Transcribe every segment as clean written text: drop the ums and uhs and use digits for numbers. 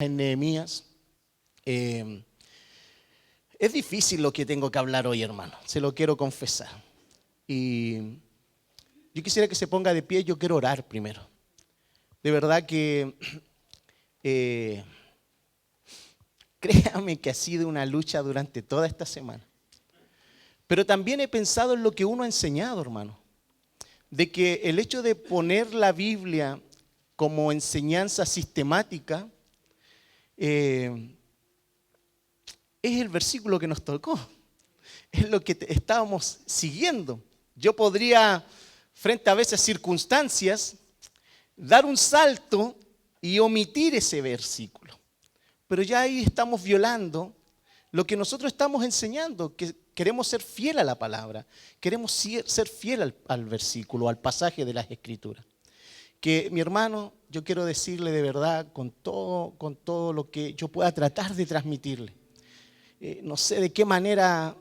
En Nehemías. Es difícil lo que tengo que hablar hoy, hermano. Se lo quiero confesar. Y yo quisiera que se ponga de pie. Yo quiero orar primero. De verdad que créame que ha sido una lucha durante toda esta semana. Pero también he pensado en lo que uno ha enseñado, hermano. De que el hecho de poner la Biblia como enseñanza sistemática es el versículo que nos tocó. Es lo que estábamos siguiendo. Yo podría, frente a veces circunstancias, dar un salto y omitir ese versículo. Pero ya ahí estamos violando lo que nosotros estamos enseñando, que queremos ser fiel a la palabra, queremos ser fiel al versículo, al pasaje de las Escrituras. Que mi hermano, yo quiero decirle de verdad, con todo lo que yo pueda tratar de transmitirle. No sé de qué manera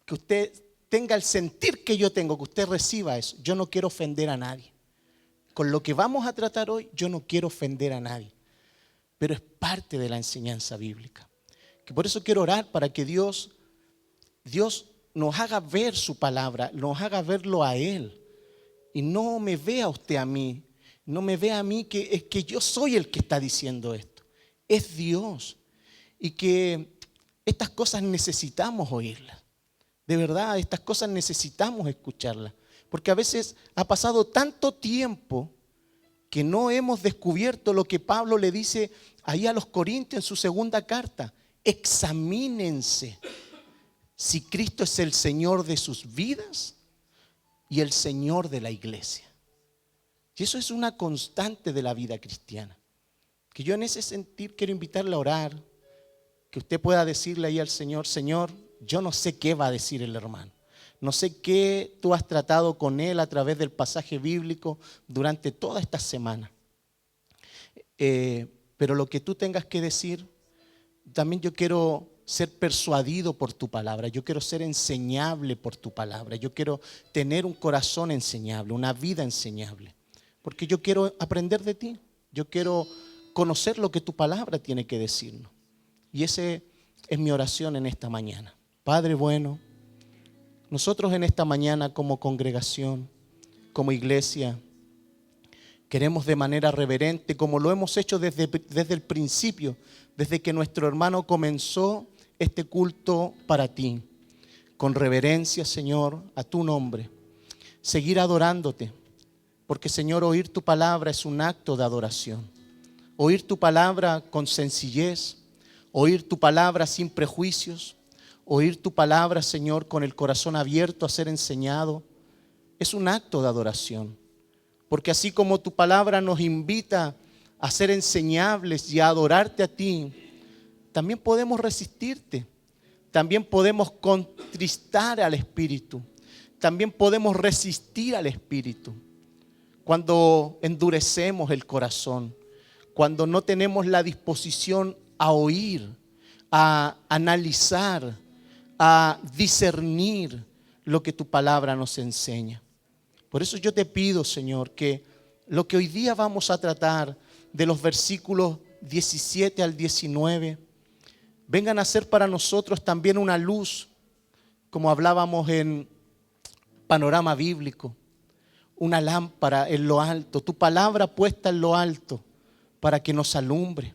que usted tenga el sentir que yo tengo, que usted reciba eso. Yo no quiero ofender a nadie. Con lo que vamos a tratar hoy, yo no quiero ofender a nadie. Pero es parte de la enseñanza bíblica. Que por eso quiero orar para que Dios nos haga ver su palabra, nos haga verlo a Él. Y no me vea usted a mí, no me vea a mí que es que yo soy el que está diciendo esto. Es Dios. Y que estas cosas necesitamos oírlas. De verdad, estas cosas necesitamos escucharlas. Porque a veces ha pasado tanto tiempo que no hemos descubierto lo que Pablo le dice ahí a los Corintios en su segunda carta. Examínense si Cristo es el Señor de sus vidas y el Señor de la iglesia. Y eso es una constante de la vida cristiana. Que yo en ese sentido quiero invitarle a orar, que usted pueda decirle ahí al Señor, Señor, yo no sé qué va a decir el hermano. No sé qué tú has tratado con él a través del pasaje bíblico durante toda esta semana. Pero lo que tú tengas que decir, también yo quiero ser persuadido por tu palabra. Yo quiero ser enseñable por tu palabra. Yo quiero tener un corazón enseñable, una vida enseñable. Porque yo quiero aprender de ti. Yo quiero conocer lo que tu palabra tiene que decirnos. Y esa es mi oración en esta mañana. Padre bueno, nosotros en esta mañana como congregación, como iglesia, queremos de manera reverente, como lo hemos hecho desde el principio, desde que nuestro hermano comenzó este culto para ti, con reverencia, Señor, a tu nombre, seguir adorándote, porque, Señor, oír tu palabra es un acto de adoración. Oír tu palabra con sencillez, oír tu palabra sin prejuicios, oír tu palabra, Señor, con el corazón abierto a ser enseñado, es un acto de adoración. Porque así como tu palabra nos invita a ser enseñables y a adorarte a ti, también podemos resistirte, también podemos contristar al Espíritu, también podemos resistir al Espíritu. Cuando endurecemos el corazón, cuando no tenemos la disposición a oír, a analizar, a discernir lo que tu palabra nos enseña. Por eso yo te pido, Señor, que lo que hoy día vamos a tratar de los versículos 17 al 19 vengan a ser para nosotros también una luz, como hablábamos en Panorama Bíblico, una lámpara en lo alto, tu palabra puesta en lo alto para que nos alumbre.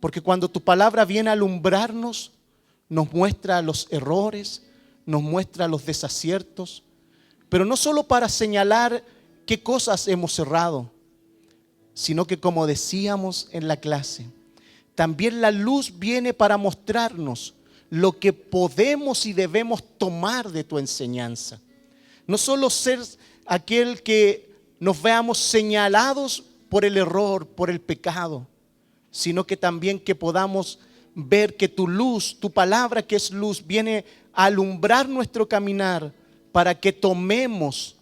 Porque cuando tu palabra viene a alumbrarnos, nos muestra los errores, nos muestra los desaciertos, pero no solo para señalar qué cosas hemos errado, sino que, como decíamos en la clase, también la luz viene para mostrarnos lo que podemos y debemos tomar de tu enseñanza. No solo ser aquel que nos veamos señalados por el error, por el pecado, sino que también que podamos ver que tu luz, tu palabra que es luz, viene a alumbrar nuestro caminar para que tomemos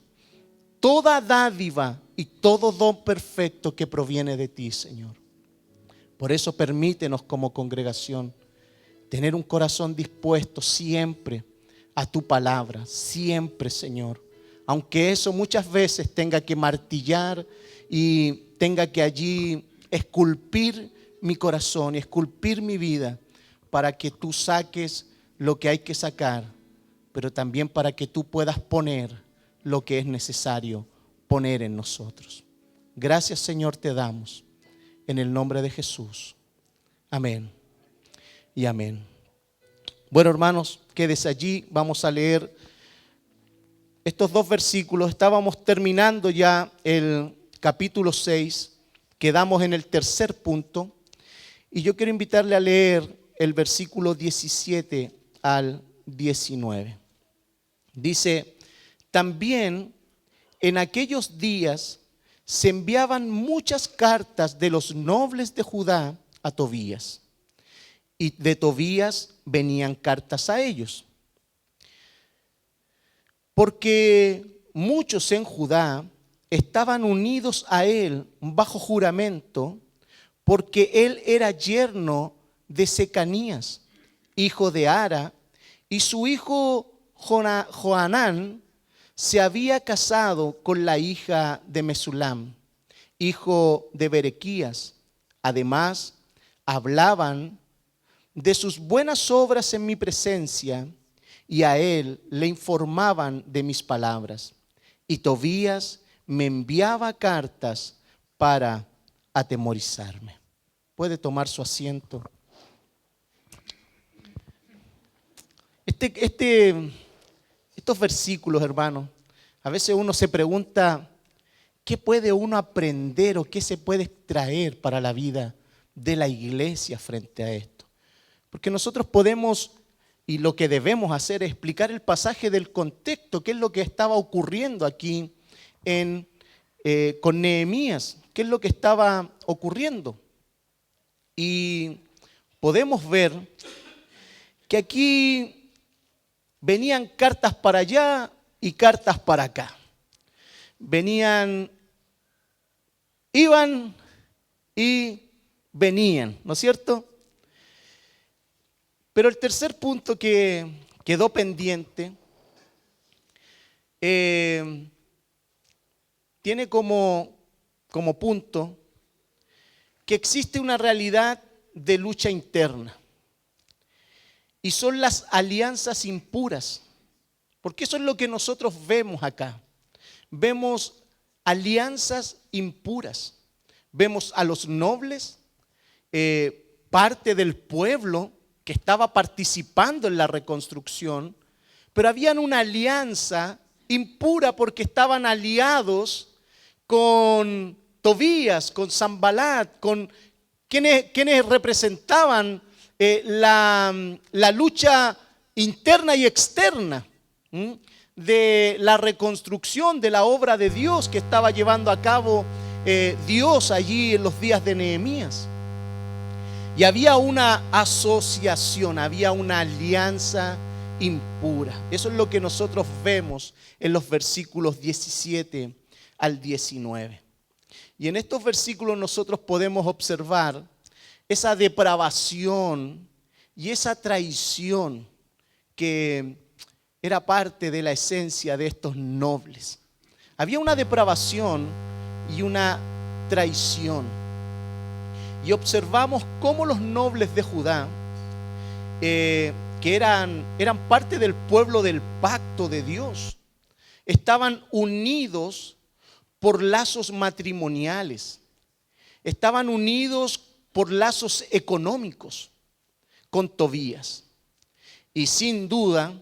toda dádiva y todo don perfecto que proviene de ti, Señor. Por eso permítenos como congregación tener un corazón dispuesto siempre a tu palabra, siempre, Señor. Aunque eso muchas veces tenga que martillar y tenga que allí esculpir mi corazón y esculpir mi vida para que tú saques lo que hay que sacar, pero también para que tú puedas poner lo que es necesario poner en nosotros. Gracias, Señor, te damos en el nombre de Jesús. Amén y amén. Bueno, hermanos, quédese allí. Vamos a leer estos dos versículos. Estábamos terminando ya el capítulo 6. Quedamos en el tercer punto. Y yo quiero invitarle a leer el versículo 17 al 19. Dice: también en aquellos días se enviaban muchas cartas de los nobles de Judá a Tobías, y de Tobías venían cartas a ellos. Porque muchos en Judá estaban unidos a él bajo juramento, porque él era yerno de Secanías, hijo de Ara, y su hijo Johanán se había casado con la hija de Mesulam, hijo de Berequías. Además, hablaban de sus buenas obras en mi presencia, y a él le informaban de mis palabras. Y Tobías me enviaba cartas para atemorizarme. Puede tomar su asiento. Estos versículos, hermanos, a veces uno se pregunta, ¿qué puede uno aprender o qué se puede extraer para la vida de la iglesia frente a esto? Porque nosotros podemos, y lo que debemos hacer es explicar el pasaje del contexto, qué es lo que estaba ocurriendo aquí con Nehemías, qué es lo que estaba ocurriendo. Y podemos ver que aquí venían cartas para allá y cartas para acá. Iban y venían, ¿no es cierto? Pero el tercer punto que quedó pendiente tiene como punto que existe una realidad de lucha interna. Y son las alianzas impuras. Porque eso es lo que nosotros vemos acá. Vemos alianzas impuras. Vemos a los nobles, parte del pueblo que estaba participando en la reconstrucción, pero habían una alianza impura porque estaban aliados con Tobías, con Sanbalat, con quienes representaban la lucha interna y externa de la reconstrucción de la obra de Dios que estaba llevando a cabo Dios allí en los días de Nehemías. Y había una asociación, había una alianza impura. Eso es lo que nosotros vemos en los versículos 17 al 19. Y en estos versículos nosotros podemos observar esa depravación y esa traición que era parte de la esencia de estos nobles. Había una depravación y una traición. Y observamos cómo los nobles de Judá, que eran parte del pueblo del pacto de Dios, estaban unidos por lazos matrimoniales, estaban unidos por lazos económicos con Tobías. Y sin duda,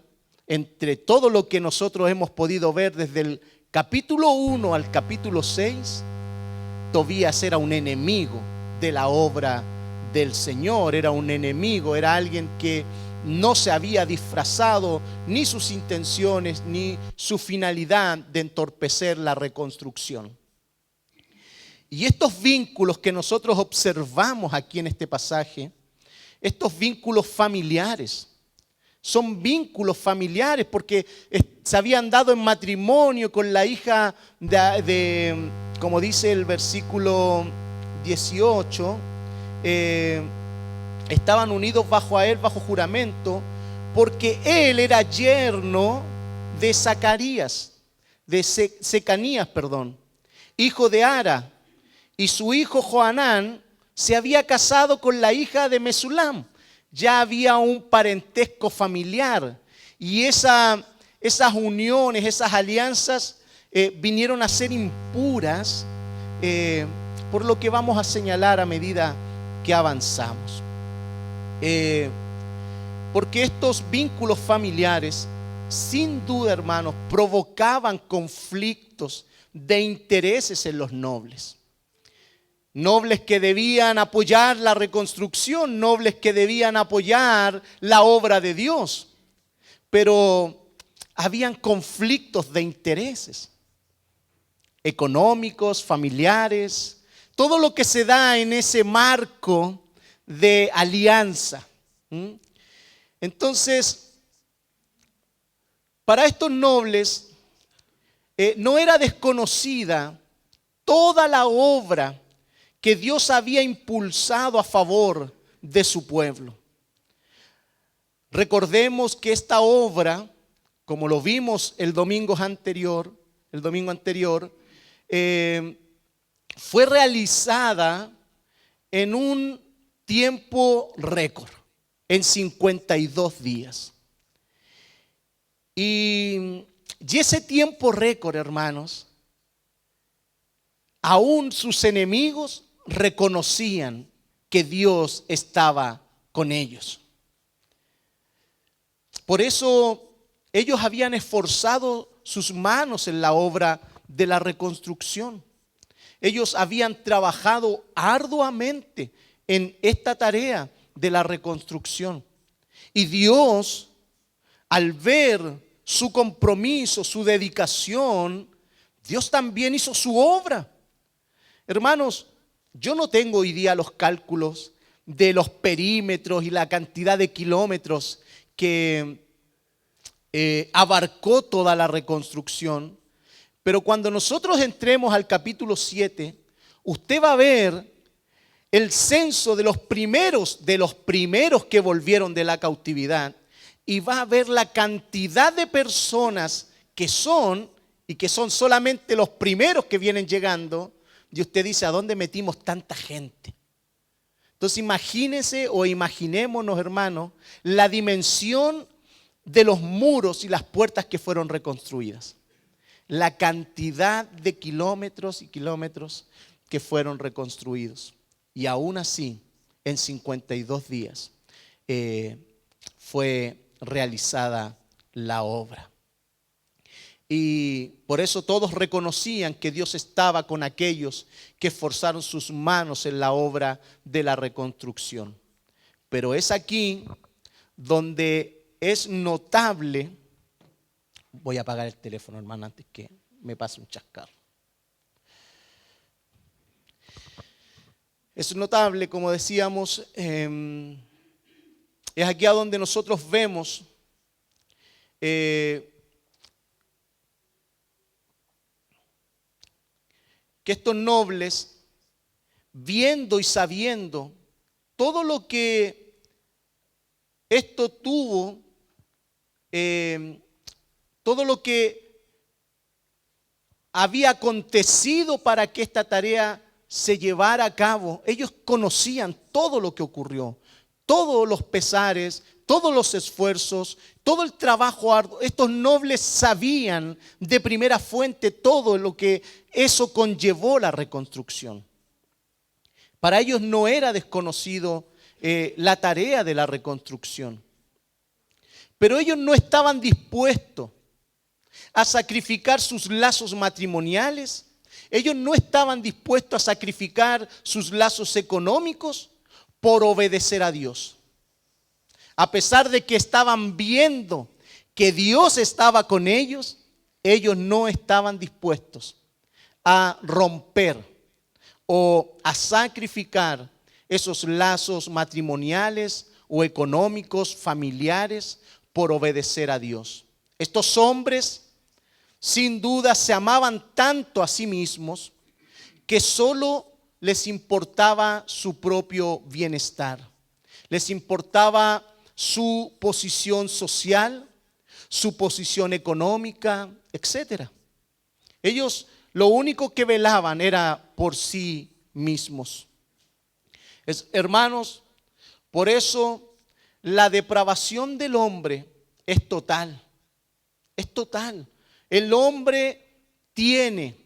entre todo lo que nosotros hemos podido ver desde el capítulo 1 al capítulo 6, Tobías era un enemigo de la obra del Señor, era un enemigo, era alguien que no se había disfrazado ni sus intenciones ni su finalidad de entorpecer la reconstrucción. Y estos vínculos que nosotros observamos aquí en este pasaje, estos vínculos familiares, son vínculos familiares porque se habían dado en matrimonio con la hija de como dice el versículo 18, estaban unidos bajo juramento, porque él era yerno de Secanías, hijo de Ara, y su hijo Johanán se había casado con la hija de Mesulam. Ya había un parentesco familiar y esas uniones, esas alianzas vinieron a ser impuras, por lo que vamos a señalar a medida que avanzamos. Porque estos vínculos familiares, sin duda, hermanos, provocaban conflictos de intereses en los nobles. Nobles que debían apoyar la reconstrucción, nobles que debían apoyar la obra de Dios. Pero habían conflictos de intereses económicos, familiares, todo lo que se da en ese marco de alianza. Entonces, para estos nobles no era desconocida toda la obra que Dios había impulsado a favor de su pueblo. Recordemos que esta obra, como lo vimos el domingo anterior, fue realizada en un tiempo récord, en 52 días. Y ese tiempo récord, hermanos, aún sus enemigos reconocían que Dios estaba con ellos. Por eso ellos habían esforzado sus manos en la obra de la reconstrucción. Ellos habían trabajado arduamente en esta tarea de la reconstrucción. Y Dios, al ver su compromiso, su dedicación, Dios también hizo su obra. Hermanos, yo no tengo hoy día los cálculos de los perímetros y la cantidad de kilómetros que abarcó toda la reconstrucción, pero cuando nosotros entremos al capítulo 7, usted va a ver el censo de los primeros que volvieron de la cautividad, y va a ver la cantidad de personas que son solamente los primeros que vienen llegando. Y usted dice, ¿a dónde metimos tanta gente? Entonces imagínense o imaginémonos, hermanos, la dimensión de los muros y las puertas que fueron reconstruidas. La cantidad de kilómetros y kilómetros que fueron reconstruidos. Y aún así, en 52 días fue realizada la obra. Y por eso todos reconocían que Dios estaba con aquellos que esforzaron sus manos en la obra de la reconstrucción. Pero es aquí donde es notable. Voy a apagar el teléfono, hermano, antes que me pase un chascarro. Es notable, como decíamos, es aquí a donde nosotros vemos que estos nobles, viendo y sabiendo todo lo que esto tuvo, todo lo que había acontecido para que esta tarea se llevara a cabo, ellos conocían todo lo que ocurrió, todos los pesares, todos los esfuerzos, todo el trabajo arduo. Estos nobles sabían de primera fuente todo lo que eso conllevó la reconstrucción. Para ellos no era desconocido la tarea de la reconstrucción. Pero ellos no estaban dispuestos a sacrificar sus lazos matrimoniales. Ellos no estaban dispuestos a sacrificar sus lazos económicos por obedecer a Dios. A pesar de que estaban viendo que Dios estaba con ellos, ellos no estaban dispuestos a romper o a sacrificar esos lazos matrimoniales o económicos, familiares, por obedecer a Dios. Estos hombres, sin duda, se amaban tanto a sí mismos que solo les importaba su propio bienestar. Les importaba su posición social, su posición económica, etc. Ellos lo único que velaban era por sí mismos. Hermanos, por eso la depravación del hombre es total. Es total. El hombre tiene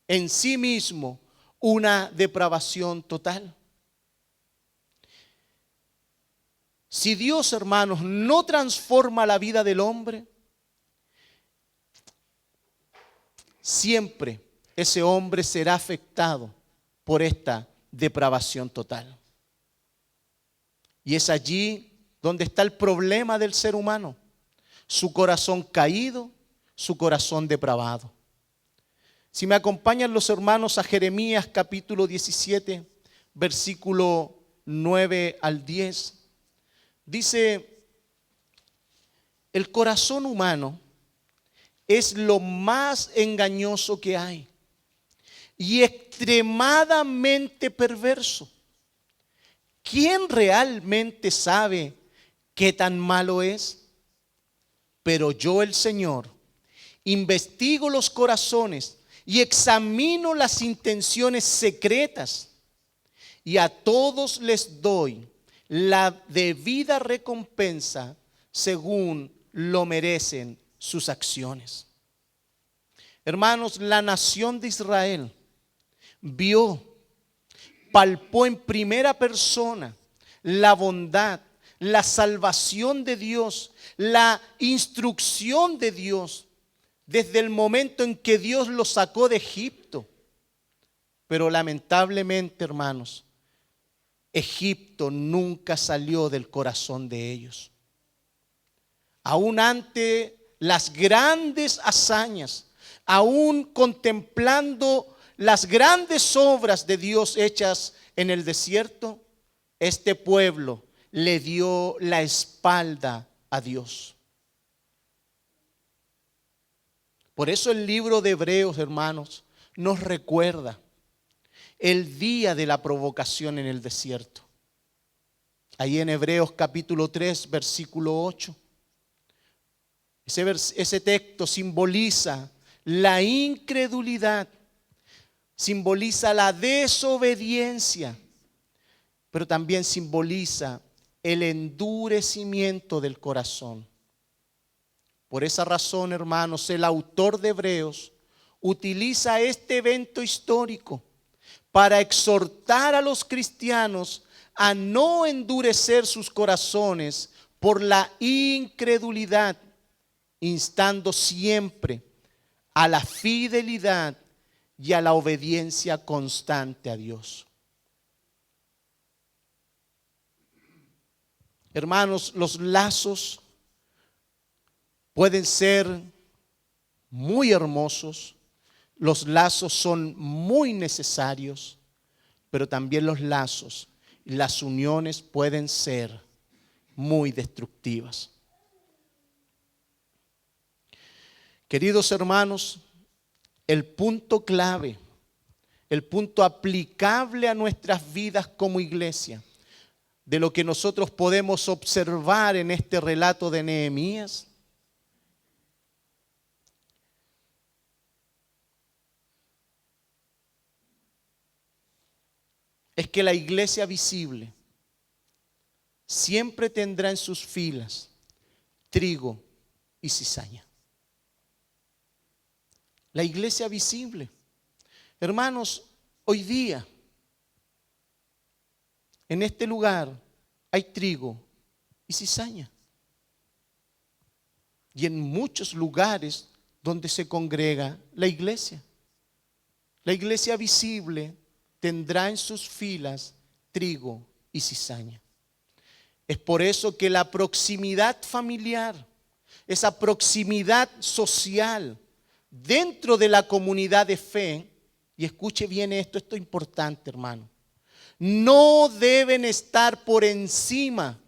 en sí mismo una depravación total. Si Dios, hermanos, no transforma la vida del hombre, siempre ese hombre será afectado por esta depravación total. Y es allí donde está el problema del ser humano. Su corazón caído, su corazón depravado. Si me acompañan los hermanos a Jeremías capítulo 17, versículo 9 al 10. Dice, el corazón humano es lo más engañoso que hay y extremadamente perverso. ¿Quién realmente sabe qué tan malo es? Pero yo, el Señor, investigo los corazones y examino las intenciones secretas, y a todos les doy la debida recompensa según lo merecen sus acciones. Hermanos, la nación de Israel vio, palpó en primera persona la bondad, la salvación de Dios, la instrucción de Dios desde el momento en que Dios los sacó de Egipto. Pero lamentablemente, hermanos, Egipto nunca salió del corazón de ellos. Aún ante las grandes hazañas, aún contemplando las grandes obras de Dios hechas en el desierto, este pueblo le dio la espalda a Dios. Por eso el libro de Hebreos, hermanos, nos recuerda el día de la provocación en el desierto. Ahí en Hebreos capítulo 3, versículo 8. Ese texto simboliza la incredulidad, simboliza la desobediencia, pero también simboliza el endurecimiento del corazón. Por esa razón, hermanos, el autor de Hebreos utiliza este evento histórico para exhortar a los cristianos a no endurecer sus corazones por la incredulidad, instando siempre a la fidelidad y a la obediencia constante a Dios. Hermanos, los lazos pueden ser muy hermosos, los lazos son muy necesarios, pero también los lazos y las uniones pueden ser muy destructivas. Queridos hermanos, el punto clave, el punto aplicable a nuestras vidas como iglesia, de lo que nosotros podemos observar en este relato de Nehemías, es que la iglesia visible siempre tendrá en sus filas trigo y cizaña. La iglesia visible. Hermanos, hoy día, en este lugar, hay trigo y cizaña. Y en muchos lugares donde se congrega la iglesia visible tendrá en sus filas trigo y cizaña. Es por eso que la proximidad familiar, esa proximidad social dentro de la comunidad de fe, y escuche bien esto es importante, hermano, no deben estar por encima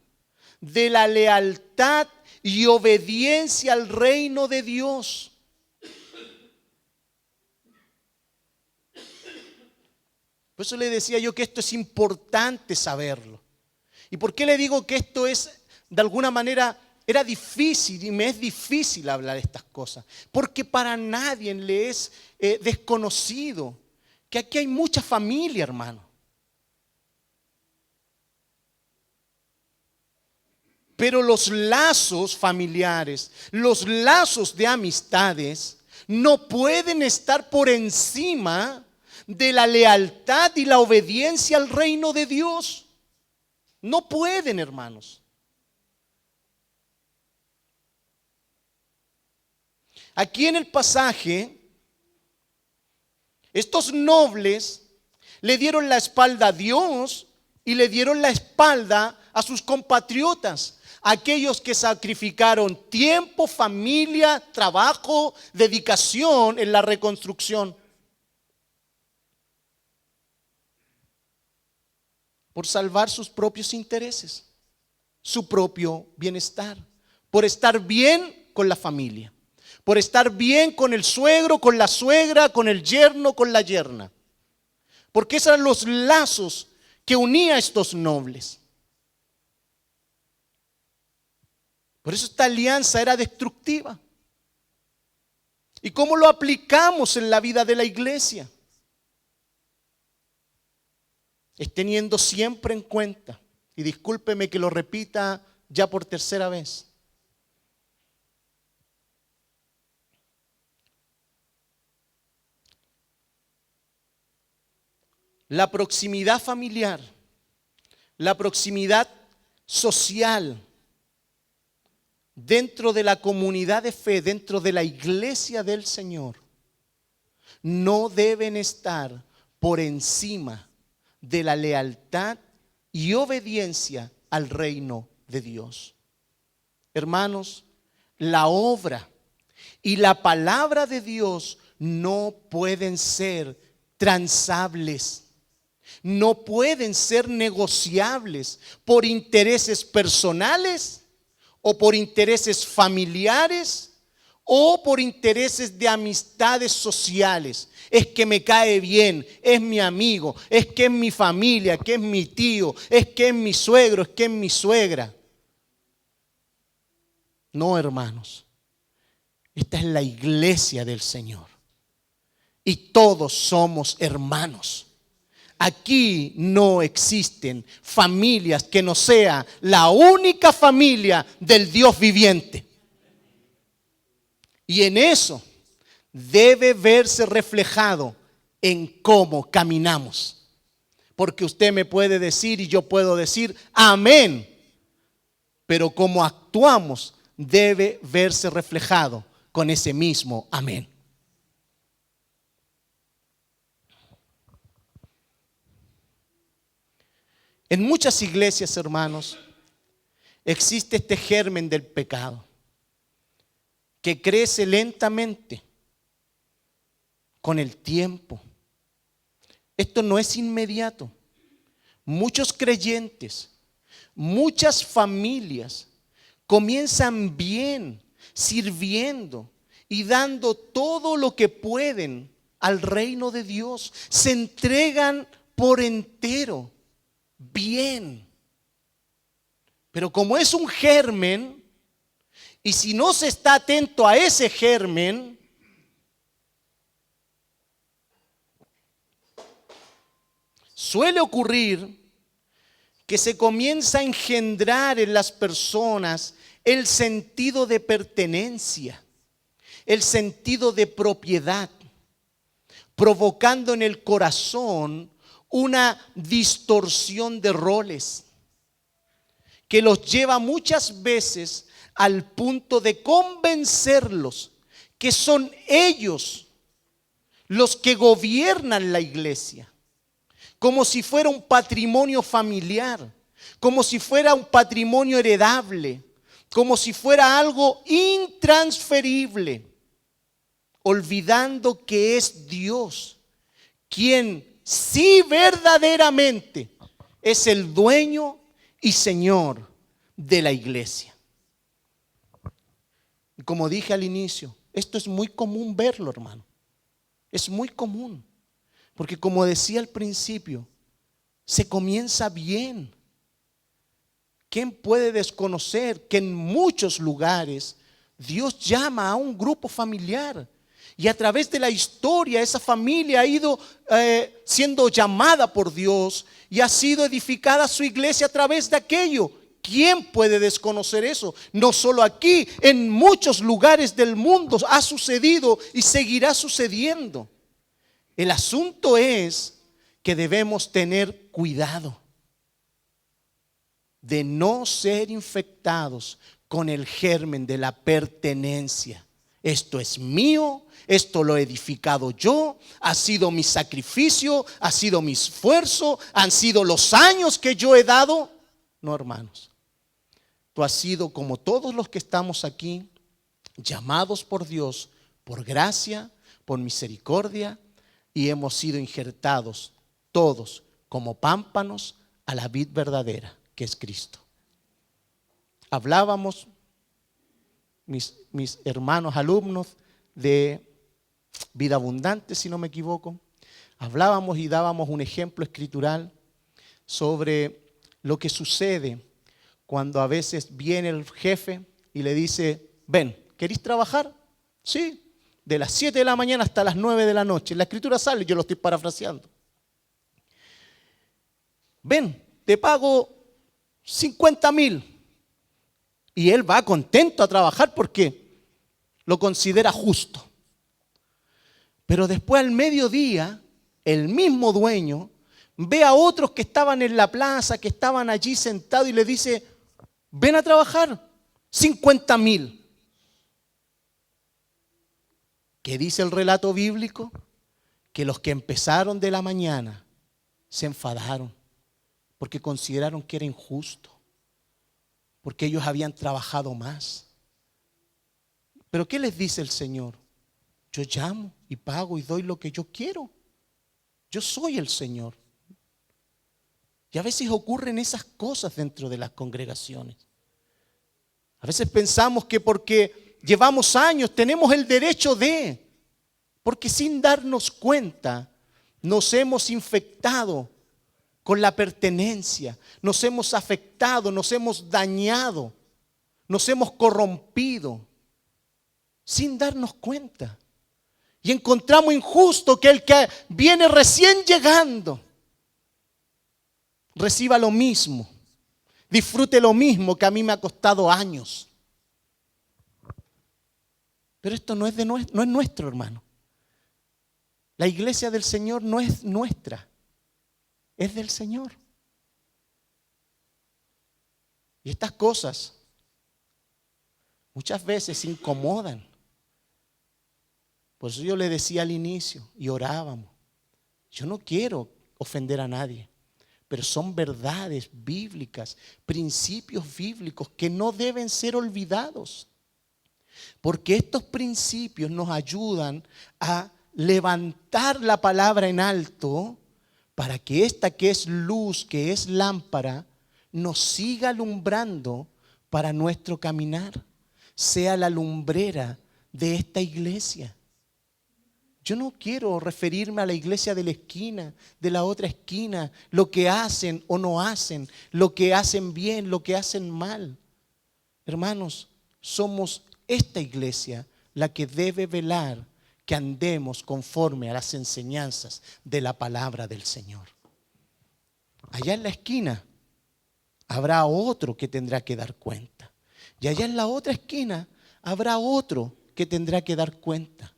de la lealtad y obediencia al reino de Dios. Por eso le decía yo que esto es importante saberlo. ¿Y por qué le digo que esto es, de alguna manera, era difícil y me es difícil hablar de estas cosas? Porque para nadie le es desconocido que aquí hay mucha familia, hermano. Pero los lazos familiares, los lazos de amistades, no pueden estar por encima de la lealtad y la obediencia al reino de Dios. No pueden, hermanos. Aquí en el pasaje, estos nobles le dieron la espalda a Dios y le dieron la espalda a sus compatriotas, aquellos que sacrificaron tiempo, familia, trabajo, dedicación en la reconstrucción, por salvar sus propios intereses, su propio bienestar, por estar bien con la familia, por estar bien con el suegro, con la suegra, con el yerno, con la yerna. Porque esos eran los lazos que unía a estos nobles. Por eso esta alianza era destructiva. ¿Y cómo lo aplicamos en la vida de la iglesia? Es teniendo siempre en cuenta, y discúlpeme que lo repita ya por tercera vez, la proximidad familiar, la proximidad social, dentro de la comunidad de fe, dentro de la iglesia del Señor, no deben estar por encima de la lealtad y obediencia al reino de Dios. Hermanos, la obra y la palabra de Dios no pueden ser transables. No pueden ser negociables por intereses personales o por intereses familiares o por intereses de amistades sociales. Es que me cae bien, es mi amigo, es que es mi familia, que es mi tío, es que es mi suegro, es que es mi suegra. No, hermanos, esta es la iglesia del Señor y todos somos hermanos. Aquí no existen familias que no sea la única familia del Dios viviente. Y en eso debe verse reflejado en cómo caminamos. Porque usted me puede decir y yo puedo decir amén. Pero cómo actuamos debe verse reflejado con ese mismo amén. En muchas iglesias, hermanos, existe este germen del pecado que crece lentamente con el tiempo. Esto no es inmediato. Muchos creyentes, muchas familias comienzan bien, sirviendo y dando todo lo que pueden al reino de Dios. Se entregan por entero. Bien, pero como es un germen, y si no se está atento a ese germen, suele ocurrir que se comienza a engendrar en las personas el sentido de pertenencia, el sentido de propiedad, provocando en el corazón una distorsión de roles que los lleva muchas veces al punto de convencerlos que son ellos los que gobiernan la iglesia, como si fuera un patrimonio familiar, como si fuera un patrimonio heredable, como si fuera algo intransferible, olvidando que es Dios quien sí verdaderamente es el dueño y Señor de la iglesia. Y como dije al inicio, esto es muy común verlo, hermano. Es muy común. Porque como decía al principio, se comienza bien. ¿Quién puede desconocer que en muchos lugares Dios llama a un grupo familiar? Y a través de la historia esa familia ha ido siendo llamada por Dios y ha sido edificada su iglesia a través de aquello ¿Quién puede desconocer eso? No solo aquí, en muchos lugares del mundo ha sucedido y seguirá sucediendo. El asunto es que debemos tener cuidado de no ser infectados con el germen de la pertenencia. Esto es mío, esto lo he edificado yo, ha sido mi sacrificio, ha sido mi esfuerzo, han sido los años que yo he dado. No, hermanos. Tú has sido como todos los que estamos aquí, llamados por Dios, por gracia, por misericordia, y hemos sido injertados todos como pámpanos a la vid verdadera, que es Cristo. Hablábamos, mis hermanos alumnos de Vida Abundante, si no me equivoco, hablábamos y dábamos un ejemplo escritural sobre lo que sucede cuando a veces viene el jefe y le dice: ven, ¿queréis trabajar? Sí, de las 7 de la mañana hasta las 9 de la noche. La escritura sale, yo lo estoy parafraseando. Ven, te pago 50,000. Y él va contento a trabajar porque lo considera justo. Pero después al mediodía, el mismo dueño ve a otros que estaban en la plaza, que estaban allí sentados, y le dice: ven a trabajar, 50,000. ¿Qué dice el relato bíblico? Que los que empezaron de la mañana se enfadaron porque consideraron que era injusto, porque ellos habían trabajado más. ¿Pero qué les dice el Señor? Yo llamo y pago y doy lo que yo quiero. Yo soy el Señor. Y a veces ocurren esas cosas dentro de las congregaciones. A veces pensamos que porque llevamos años tenemos el derecho de, porque sin darnos cuenta nos hemos infectado con la pertenencia, nos hemos afectado, nos hemos dañado, nos hemos corrompido, sin darnos cuenta. Y encontramos injusto que el que viene recién llegando reciba lo mismo, disfrute lo mismo que a mí me ha costado años. Pero esto no es nuestro, hermano. La iglesia del Señor no es nuestra, es del Señor. Y estas cosas muchas veces incomodan. Por eso yo le decía al inicio y orábamos: yo no quiero ofender a nadie, pero son verdades bíblicas, principios bíblicos que no deben ser olvidados. Porque estos principios nos ayudan a levantar la palabra en alto para que esta que es luz, que es lámpara, nos siga alumbrando para nuestro caminar, sea la lumbrera de esta iglesia. Yo no quiero referirme a la iglesia de la esquina, de la otra esquina, lo que hacen o no hacen, lo que hacen bien, lo que hacen mal. Hermanos, somos esta iglesia la que debe velar que andemos conforme a las enseñanzas de la palabra del Señor. Allá en la esquina habrá otro que tendrá que dar cuenta. Y allá en la otra esquina habrá otro que tendrá que dar cuenta.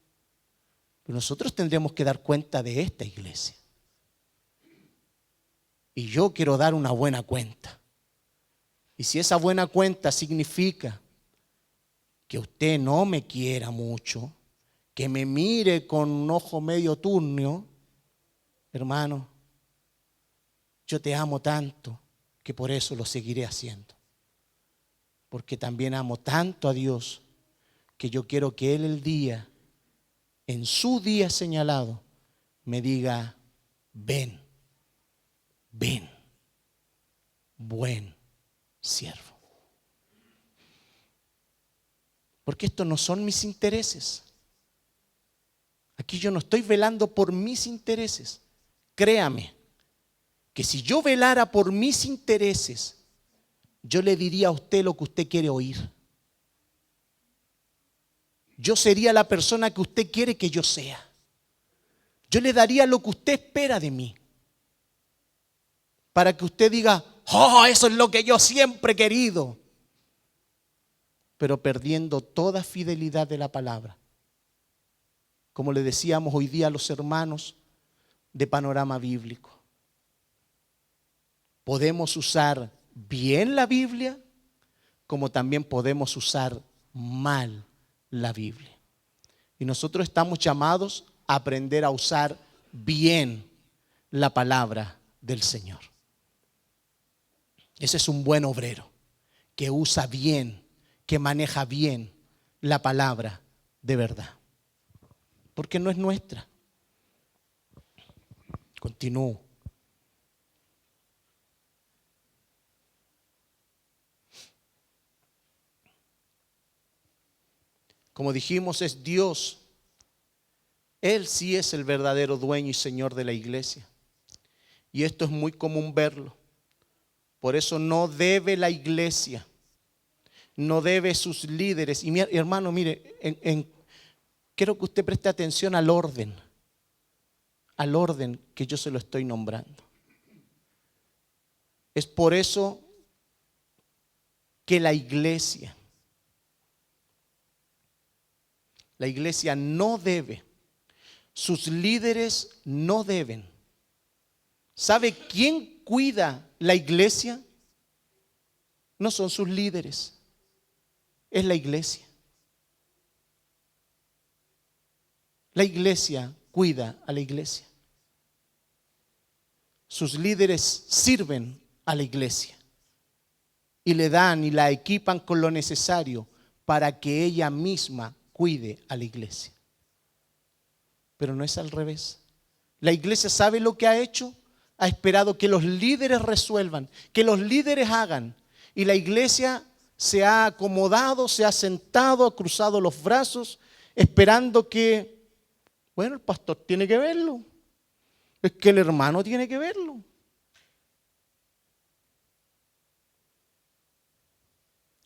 Pero nosotros tendremos que dar cuenta de esta iglesia. Y yo quiero dar una buena cuenta. Y si esa buena cuenta significa que usted no me quiera mucho, que me mire con un ojo medio turnio, hermano, yo te amo tanto que por eso lo seguiré haciendo. Porque también amo tanto a Dios que yo quiero que Él el día, en su día señalado, me diga: ven, ven, buen siervo. Porque estos no son mis intereses. Aquí yo no estoy velando por mis intereses. Créame que si yo velara por mis intereses, yo le diría a usted lo que usted quiere oír. Yo sería la persona que usted quiere que yo sea. Yo le daría lo que usted espera de mí. Para que usted diga: Oh, eso es lo que yo siempre he querido. Pero perdiendo toda fidelidad de la palabra. Como le decíamos hoy día a los hermanos de Panorama Bíblico. Podemos usar bien la Biblia, como también podemos usar mal la Biblia. Y nosotros estamos llamados a aprender a usar bien la palabra del Señor. Ese es un buen obrero, que usa bien, que maneja bien la palabra de verdad. Porque no es nuestra. Continúo. Como dijimos, es Dios. Él sí es el verdadero dueño y Señor de la iglesia. Y esto es muy común verlo. Por eso no debe la iglesia, no debe sus líderes. Y mi hermano, mire, quiero que usted preste atención al orden que yo se lo estoy nombrando. Es por eso que la iglesia no debe, sus líderes no deben. ¿Sabe quién cuida la iglesia? No son sus líderes, es la iglesia. La iglesia cuida a la iglesia. Sus líderes sirven a la iglesia y le dan y la equipan con lo necesario para que ella misma cuide a la iglesia. Pero no es al revés. La iglesia sabe lo que ha hecho, ha esperado que los líderes resuelvan, que los líderes hagan. Y la iglesia se ha acomodado, se ha sentado, ha cruzado los brazos, esperando que, bueno, el pastor tiene que verlo. Es que el hermano tiene que verlo.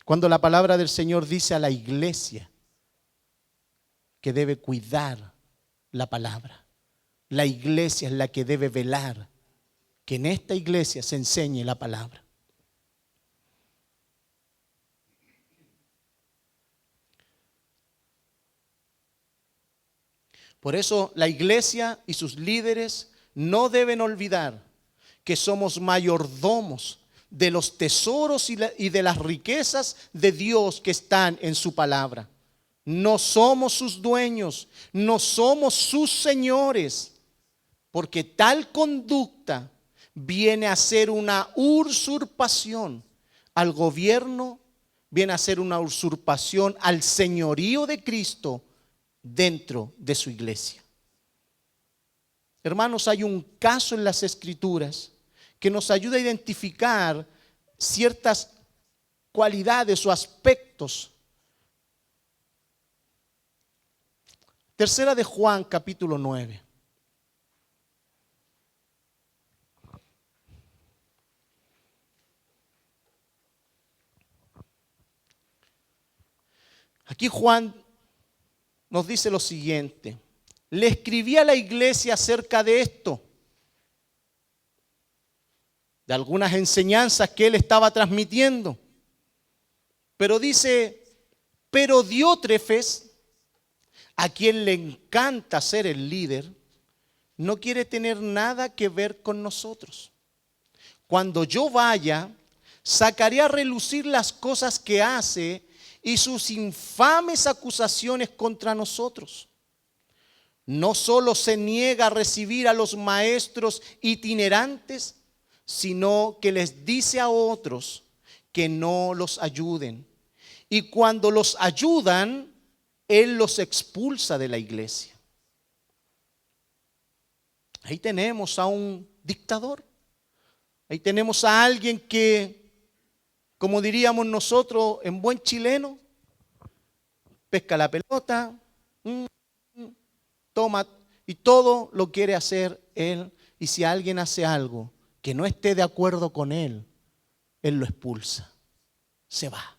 Cuando la palabra del Señor dice a la iglesia que debe cuidar la palabra, la iglesia es la que debe velar que en esta iglesia se enseñe la palabra. Por eso la iglesia y sus líderes no deben olvidar que somos mayordomos de los tesoros y de las riquezas de Dios que están en su palabra. No somos sus dueños, no somos sus señores, porque tal conducta viene a ser una usurpación al gobierno, viene a ser una usurpación al señorío de Cristo dentro de su iglesia. Hermanos, hay un caso en las Escrituras que nos ayuda a identificar ciertas cualidades o aspectos. Tercera de Juan, capítulo 9. Aquí Juan nos dice lo siguiente: le escribí a la iglesia acerca de esto, de algunas enseñanzas que él estaba transmitiendo. Pero dice, pero Diótrefes, a quien le encanta ser el líder, no quiere tener nada que ver con nosotros. Cuando yo vaya, sacaré a relucir las cosas que hace y sus infames acusaciones contra nosotros. No solo se niega a recibir a los maestros itinerantes, sino que les dice a otros que no los ayuden. Y cuando los ayudan, él los expulsa de la iglesia. Ahí tenemos a un dictador. Ahí tenemos a alguien que, como diríamos nosotros en buen chileno, pesca la pelota, toma, y todo lo quiere hacer él. Y si alguien hace algo que no esté de acuerdo con él, él lo expulsa, se va.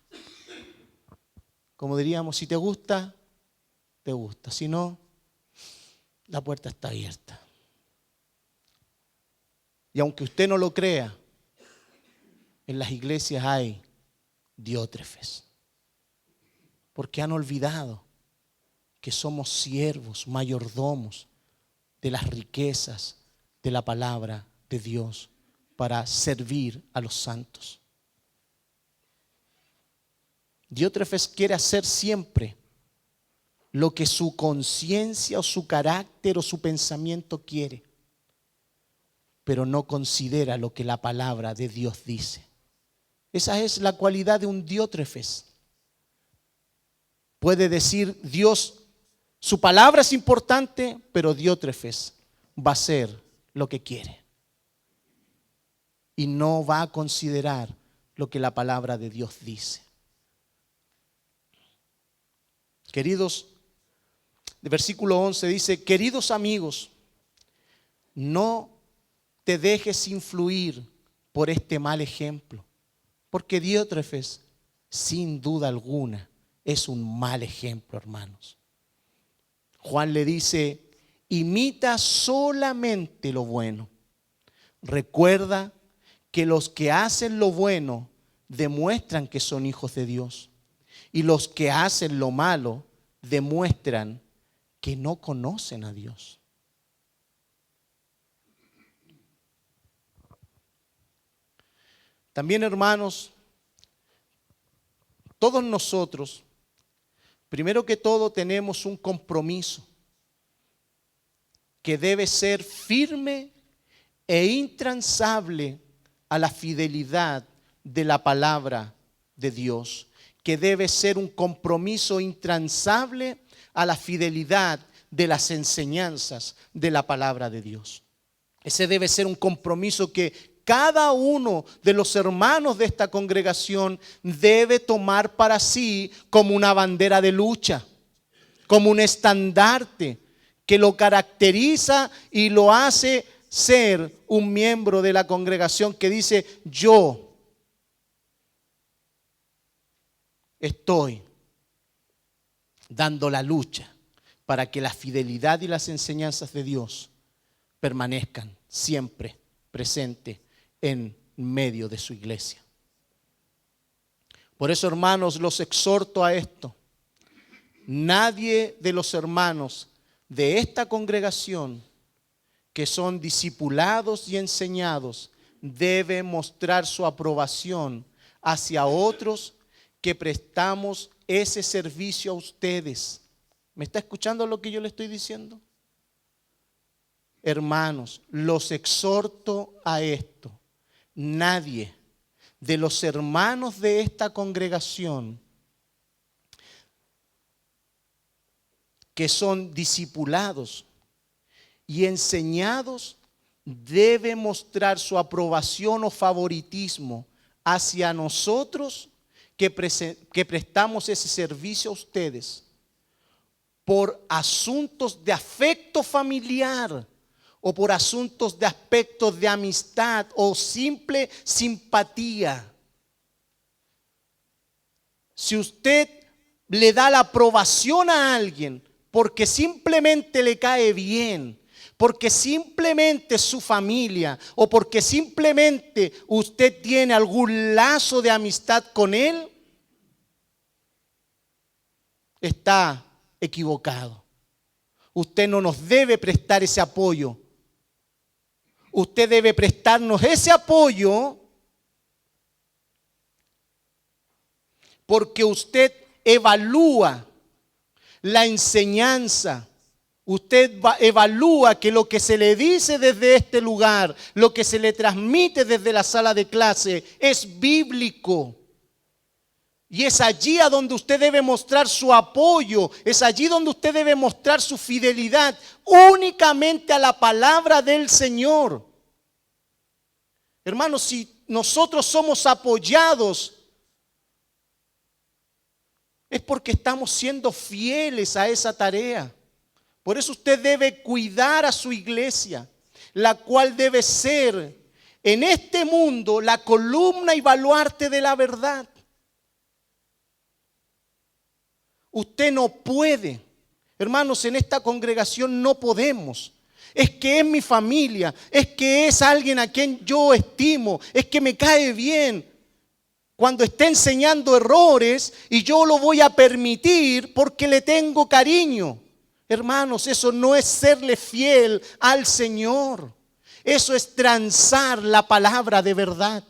Como diríamos, si te gusta, te gusta. Si no, la puerta está abierta. Y aunque usted no lo crea, en las iglesias hay diótrefes, porque han olvidado que somos siervos, mayordomos de las riquezas de la palabra de Dios para servir a los santos. Diótrefes quiere hacer siempre lo que su conciencia o su carácter o su pensamiento quiere, pero no considera lo que la palabra de Dios dice. Esa es la cualidad de un diótrefes. Puede decir Dios, su palabra es importante, pero diótrefes va a hacer lo que quiere y no va a considerar lo que la palabra de Dios dice. Queridos, el versículo 11 dice: queridos amigos, no te dejes influir por este mal ejemplo, porque diótrefes, sin duda alguna, es un mal ejemplo, hermanos. Juan le dice: imita solamente lo bueno. Recuerda que los que hacen lo bueno demuestran que son hijos de Dios, y los que hacen lo malo demuestran que no conocen a Dios. También, hermanos, todos nosotros, primero que todo, tenemos un compromiso que debe ser firme e intransable a la fidelidad de la palabra de Dios, que debe ser un compromiso intransable a la fidelidad de las enseñanzas de la palabra de Dios. Ese debe ser un compromiso que cada uno de los hermanos de esta congregación debe tomar para sí como una bandera de lucha, como un estandarte que lo caracteriza y lo hace ser un miembro de la congregación que dice: yo estoy dando la lucha para que la fidelidad y las enseñanzas de Dios permanezcan siempre presentes en medio de su iglesia. Por eso, hermanos, los exhorto a esto. Nadie de los hermanos de esta congregación que son discipulados y enseñados debe mostrar su aprobación hacia otros que prestamos ese servicio a ustedes. ¿Me está escuchando lo que yo le estoy diciendo? Hermanos, los exhorto a esto. Nadie de los hermanos de esta congregación que son discipulados y enseñados debe mostrar su aprobación o favoritismo hacia nosotros que prestamos ese servicio a ustedes por asuntos de afecto familiar o por asuntos de aspectos de amistad o simple simpatía. Si usted le da la aprobación a alguien porque simplemente le cae bien, porque simplemente es su familia o porque simplemente usted tiene algún lazo de amistad con él, está equivocado. Usted no nos debe prestar ese apoyo. Usted debe prestarnos ese apoyo porque usted evalúa la enseñanza. Usted evalúa que lo que se le dice desde este lugar, lo que se le transmite desde la sala de clase es bíblico. Y es allí a donde usted debe mostrar su apoyo, es allí donde usted debe mostrar su fidelidad únicamente a la palabra del Señor. Hermanos, si nosotros somos apoyados, es porque estamos siendo fieles a esa tarea. Por eso usted debe cuidar a su iglesia, la cual debe ser en este mundo la columna y baluarte de la verdad. Usted no puede, hermanos, en esta congregación no podemos. Es que es mi familia, es que es alguien a quien yo estimo, es que me cae bien. cuando esté enseñando errores y yo lo voy a permitir porque le tengo cariño. Hermanos, eso no es serle fiel al Señor. Eso es transar la palabra de verdad.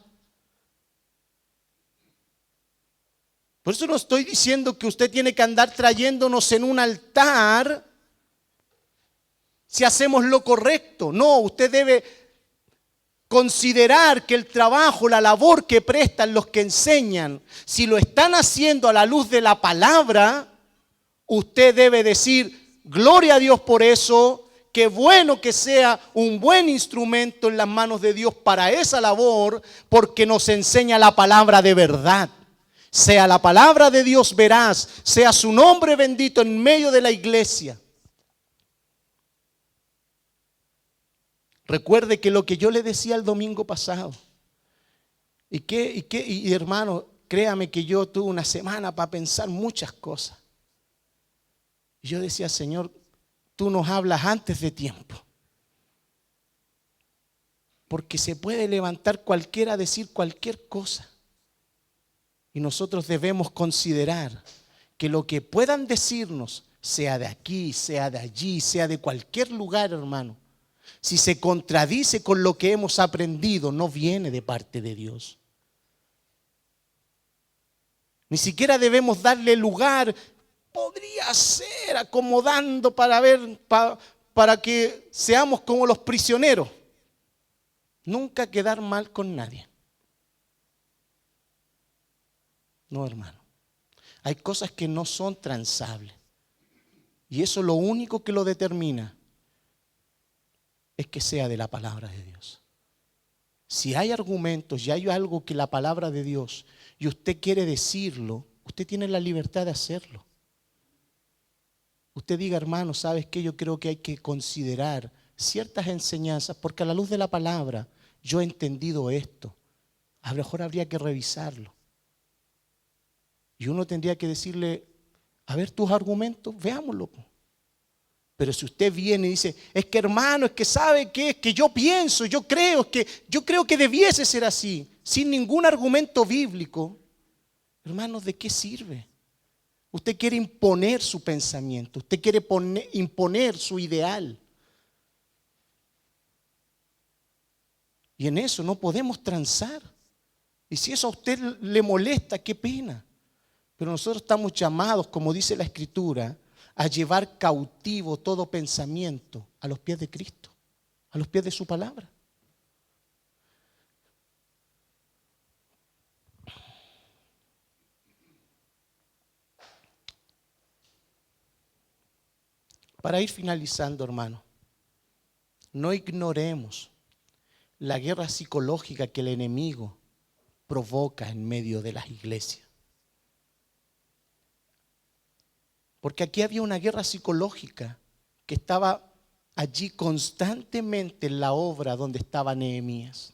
Por eso no estoy diciendo que usted tiene que andar trayéndonos en un altar si hacemos lo correcto. No, usted debe considerar que el trabajo, la labor que prestan los que enseñan, si lo están haciendo a la luz de la palabra, usted debe decir, gloria a Dios por eso, qué bueno que sea un buen instrumento en las manos de Dios para esa labor, porque nos enseña la palabra de verdad. Sea la palabra de Dios veraz, sea su nombre bendito en medio de la iglesia. Recuerde que lo que yo le decía el domingo pasado, y hermano, créame que yo tuve una semana para pensar muchas cosas. Y yo decía, Señor, tú nos hablas antes de tiempo. Porque se puede levantar cualquiera a decir cualquier cosa. Y nosotros debemos considerar que lo que puedan decirnos, sea de aquí, sea de allí, sea de cualquier lugar, hermano, si se contradice con lo que hemos aprendido, no viene de parte de Dios. Ni siquiera debemos darle lugar, podría ser acomodando para ver, para que seamos como los prisioneros. Nunca quedar mal con nadie. No, hermano. Hay cosas que no son transables. Y eso lo único que lo determina es que sea de la palabra de Dios. Si hay argumentos y hay algo que la palabra de Dios y usted quiere decirlo, usted tiene la libertad de hacerlo. Usted diga, hermano, ¿sabes qué? Yo creo que hay que considerar ciertas enseñanzas porque a la luz de la palabra yo he entendido esto. A lo mejor habría que revisarlo. Y uno tendría que decirle, a ver tus argumentos, veámoslo. Pero si usted viene y dice, es que hermano, es que sabe qué, es que yo pienso, yo creo que debiese ser así, sin ningún argumento bíblico, hermanos, ¿de qué sirve? Usted quiere imponer su pensamiento, usted quiere imponer su ideal. Y en eso no podemos transar. Y si eso a usted le molesta, qué pena. Pero nosotros estamos llamados, como dice la Escritura, a llevar cautivo todo pensamiento a los pies de Cristo, a los pies de su palabra. Para ir finalizando, hermano, no ignoremos la guerra psicológica que el enemigo provoca en medio de las iglesias. Porque aquí había una guerra psicológica que estaba allí constantemente en la obra donde estaba Nehemías.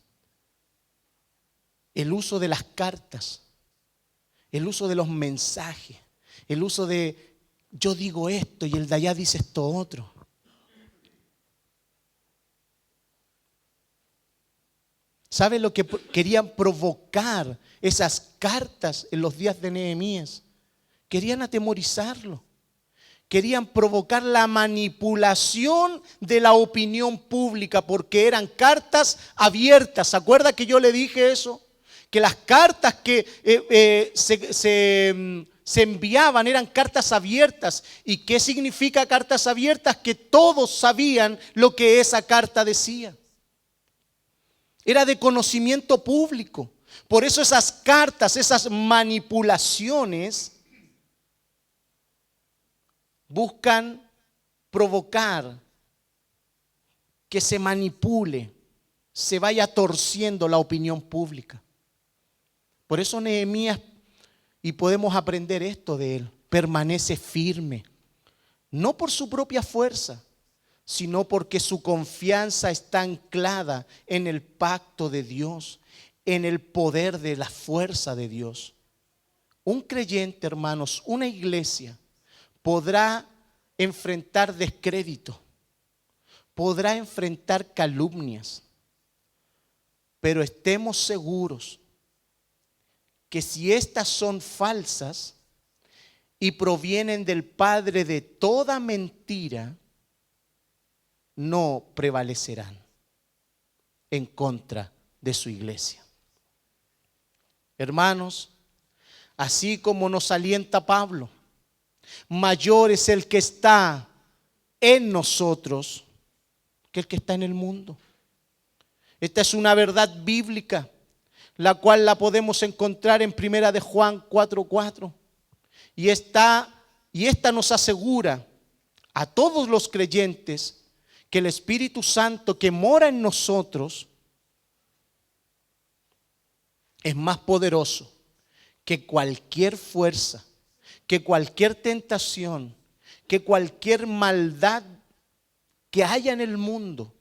El uso de las cartas, el uso de los mensajes, el uso de yo digo esto y el de allá dice esto otro. ¿Sabe lo que querían provocar esas cartas en los días de Nehemías? Querían atemorizarlo. Querían provocar la manipulación de la opinión pública porque eran cartas abiertas. ¿Se acuerda que yo le dije eso? Que las cartas que se enviaban eran cartas abiertas. ¿Y qué significa cartas abiertas? Que todos sabían lo que esa carta decía. Era de conocimiento público. Por eso esas cartas, esas manipulaciones buscan provocar que se manipule, se vaya torciendo la opinión pública. Por eso Nehemías, y podemos aprender esto de él, permanece firme, no por su propia fuerza, sino porque su confianza está anclada en el pacto de Dios, en el poder de la fuerza de Dios. Un creyente, hermanos, una iglesia, podrá enfrentar descrédito, podrá enfrentar calumnias, pero estemos seguros que si éstas son falsas y provienen del padre de toda mentira, no prevalecerán en contra de su iglesia. Hermanos, así como nos alienta Pablo, mayor es el que está en nosotros que el que está en el mundo. Esta es una verdad bíblica, la cual la podemos encontrar en 1 de Juan 4:4. Y esta nos asegura a todos los creyentes que el Espíritu Santo que mora en nosotros es más poderoso que cualquier fuerza, que cualquier tentación, que cualquier maldad que haya en el mundo.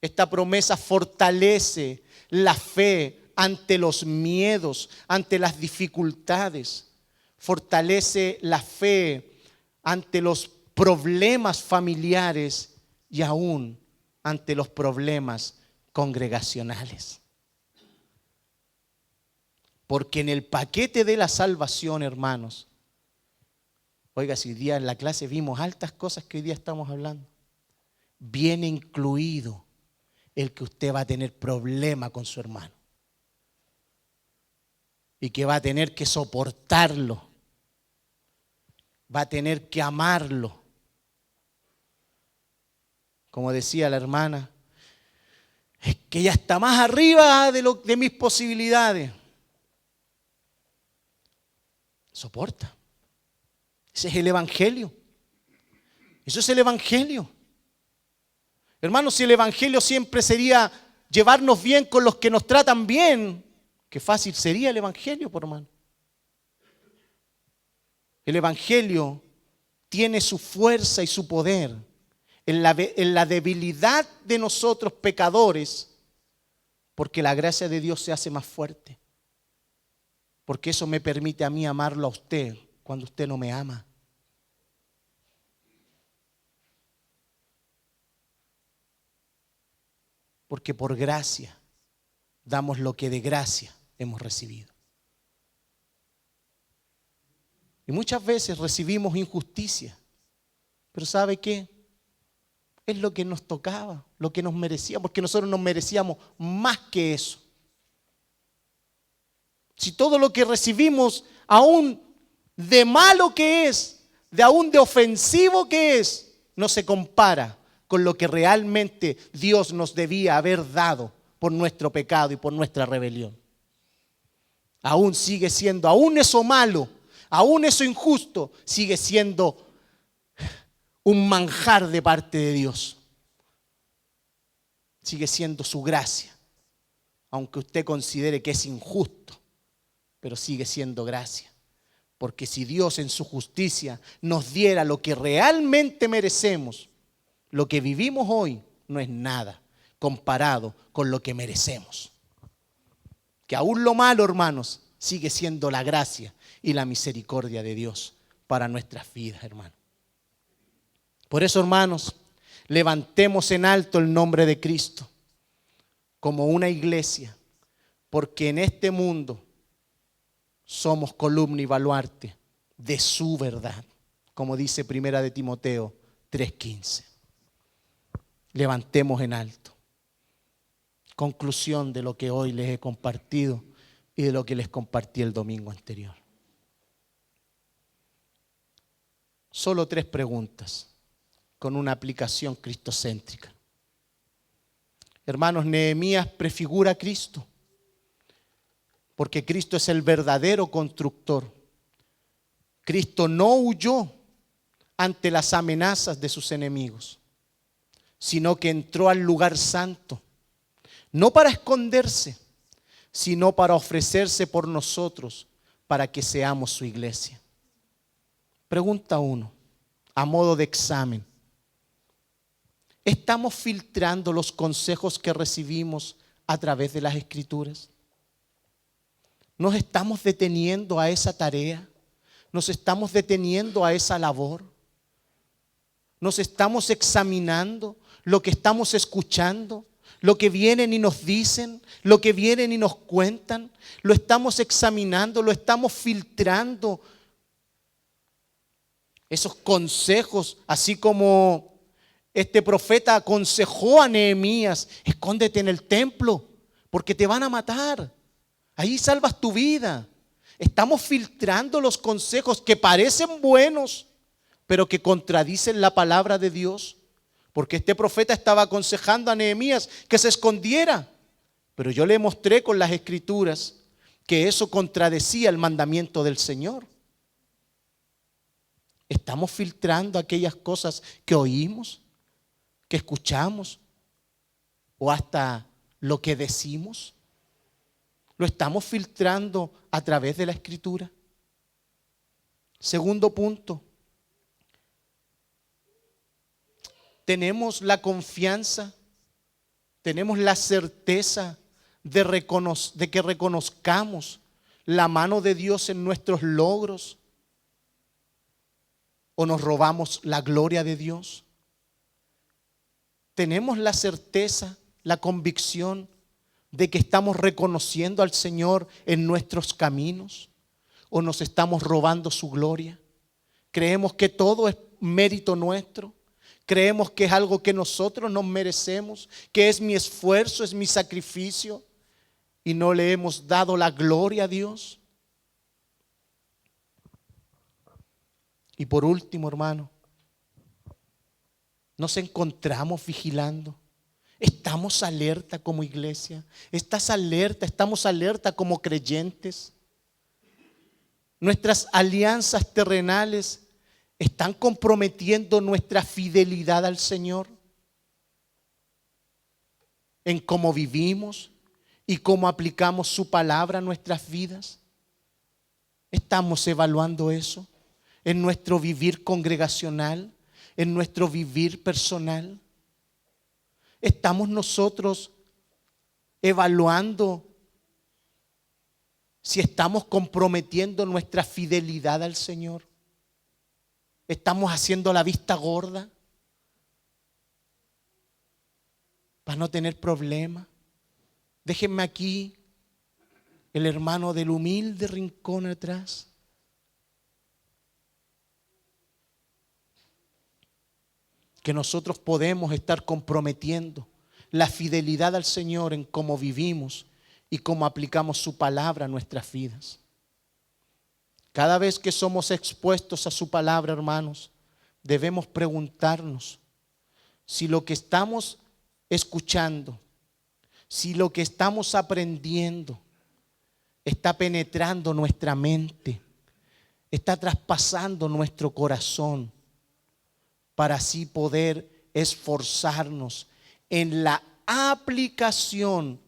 Esta promesa fortalece la fe ante los miedos, ante las dificultades. Fortalece la fe ante los problemas familiares y aún ante los problemas congregacionales. Porque en el paquete de la salvación, hermanos, oiga, si hoy día en la clase vimos altas cosas que hoy día estamos hablando, viene incluido el que usted va a tener problema con su hermano y que va a tener que soportarlo, va a tener que amarlo. Como decía la hermana, es que ya está más arriba de mis posibilidades. Soporta. Ese es el evangelio. Eso es el evangelio. Hermanos, si el evangelio siempre sería llevarnos bien con los que nos tratan bien, qué fácil sería el evangelio, por hermano. El evangelio tiene su fuerza y su poder en la debilidad de nosotros pecadores, porque la gracia de Dios se hace más fuerte. Porque eso me permite a mí amarlo a usted cuando usted no me ama. Porque por gracia damos lo que de gracia hemos recibido. Y muchas veces recibimos injusticia. Pero ¿sabe qué? Es lo que nos tocaba, lo que nos merecíamos, porque nosotros nos merecíamos más que eso. Si todo lo que recibimos, aún de malo que es, aún de ofensivo que es, no se compara con lo que realmente Dios nos debía haber dado por nuestro pecado y por nuestra rebelión. Aún sigue siendo, aún eso malo, aún eso injusto, sigue siendo un manjar de parte de Dios. Sigue siendo su gracia, aunque usted considere que es injusto, pero sigue siendo gracia. Porque si Dios en su justicia nos diera lo que realmente merecemos, lo que vivimos hoy no es nada comparado con lo que merecemos. Que aún lo malo, hermanos, sigue siendo la gracia y la misericordia de Dios para nuestras vidas, hermanos. Por eso, hermanos, levantemos en alto el nombre de Cristo como una iglesia, porque en este mundo somos columna y baluarte de su verdad, como dice 1 de Timoteo 3:15. Levantemos en alto. Conclusión de lo que hoy les he compartido y de lo que les compartí el domingo anterior. Solo 3 preguntas con una aplicación cristocéntrica. Hermanos, Nehemías prefigura a Cristo, porque Cristo es el verdadero constructor. Cristo no huyó ante las amenazas de sus enemigos, sino que entró al lugar santo, no para esconderse, sino para ofrecerse por nosotros, para que seamos su iglesia. Pregunta 1, a modo de examen. ¿Estamos filtrando los consejos que recibimos a través de las Escrituras? ¿Nos estamos deteniendo a esa tarea? ¿Nos estamos deteniendo a esa labor? ¿Nos estamos examinando lo que estamos escuchando, lo que vienen y nos dicen, lo que vienen y nos cuentan, lo estamos examinando, lo estamos filtrando. Esos consejos, así como este profeta aconsejó a Nehemías: escóndete en el templo porque te van a matar. Ahí salvas tu vida. Estamos filtrando los consejos que parecen buenos, pero que contradicen la palabra de Dios. Porque este profeta estaba aconsejando a Nehemías que se escondiera. Pero yo le mostré con las escrituras que eso contradecía el mandamiento del Señor. Estamos filtrando aquellas cosas que oímos, que escuchamos, o hasta lo que decimos. Lo estamos filtrando a través de la escritura. Segundo punto. Tenemos la confianza, tenemos la certeza de que reconozcamos la mano de Dios en nuestros logros, o nos robamos la gloria de Dios. Tenemos la certeza, la convicción de que estamos reconociendo al Señor en nuestros caminos, o nos estamos robando su gloria. Creemos que todo es mérito nuestro. Creemos que es algo que nosotros nos merecemos, que es mi esfuerzo, es mi sacrificio, y no le hemos dado la gloria a Dios. Y por último, hermano, nos encontramos vigilando. Estamos alerta como iglesia. ¿Estás alerta? ¿Estamos alerta como creyentes? Nuestras alianzas terrenales están comprometiendo nuestra fidelidad al Señor en cómo vivimos y cómo aplicamos su palabra a nuestras vidas. ¿Estamos evaluando eso en nuestro vivir congregacional, en nuestro vivir personal? ¿Estamos nosotros evaluando si estamos comprometiendo nuestra fidelidad al Señor? ¿Estamos haciendo la vista gorda para no tener problemas? Déjenme aquí el hermano del humilde rincón atrás. Que nosotros podemos estar comprometiendo la fidelidad al Señor en cómo vivimos y cómo aplicamos su palabra a nuestras vidas. Cada vez que somos expuestos a su palabra, hermanos, debemos preguntarnos si lo que estamos escuchando, si lo que estamos aprendiendo está penetrando nuestra mente, está traspasando nuestro corazón, para así poder esforzarnos en la aplicación,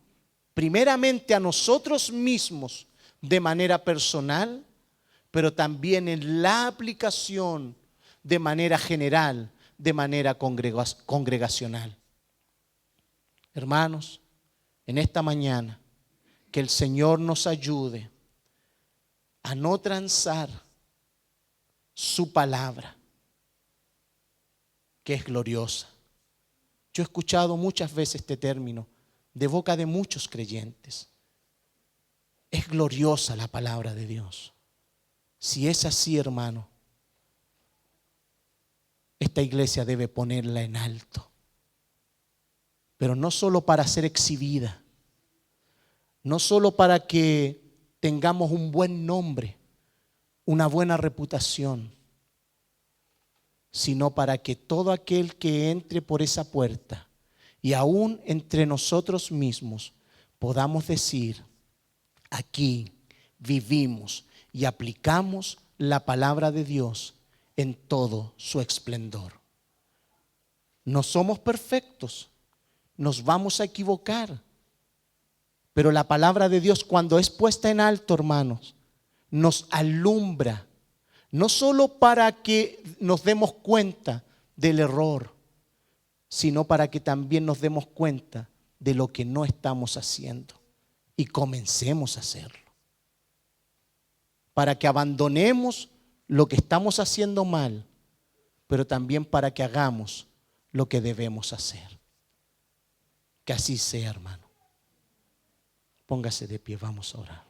primeramente a nosotros mismos de manera personal, pero también en la aplicación de manera general, de manera congregacional. Hermanos, en esta mañana, que el Señor nos ayude a no transar su palabra, que es gloriosa. Yo he escuchado muchas veces este término de boca de muchos creyentes. Es gloriosa la palabra de Dios. Si es así, hermano, esta iglesia debe ponerla en alto. Pero no solo para ser exhibida, no solo para que tengamos un buen nombre, una buena reputación, sino para que todo aquel que entre por esa puerta y aún entre nosotros mismos podamos decir: aquí vivimos y aplicamos la palabra de Dios en todo su esplendor. No somos perfectos, nos vamos a equivocar, pero la palabra de Dios, cuando es puesta en alto, hermanos, nos alumbra, no solo para que nos demos cuenta del error, sino para que también nos demos cuenta de lo que no estamos haciendo y comencemos a hacerlo. Para que abandonemos lo que estamos haciendo mal, pero también para que hagamos lo que debemos hacer. Que así sea, hermano. Póngase de pie, vamos a orar.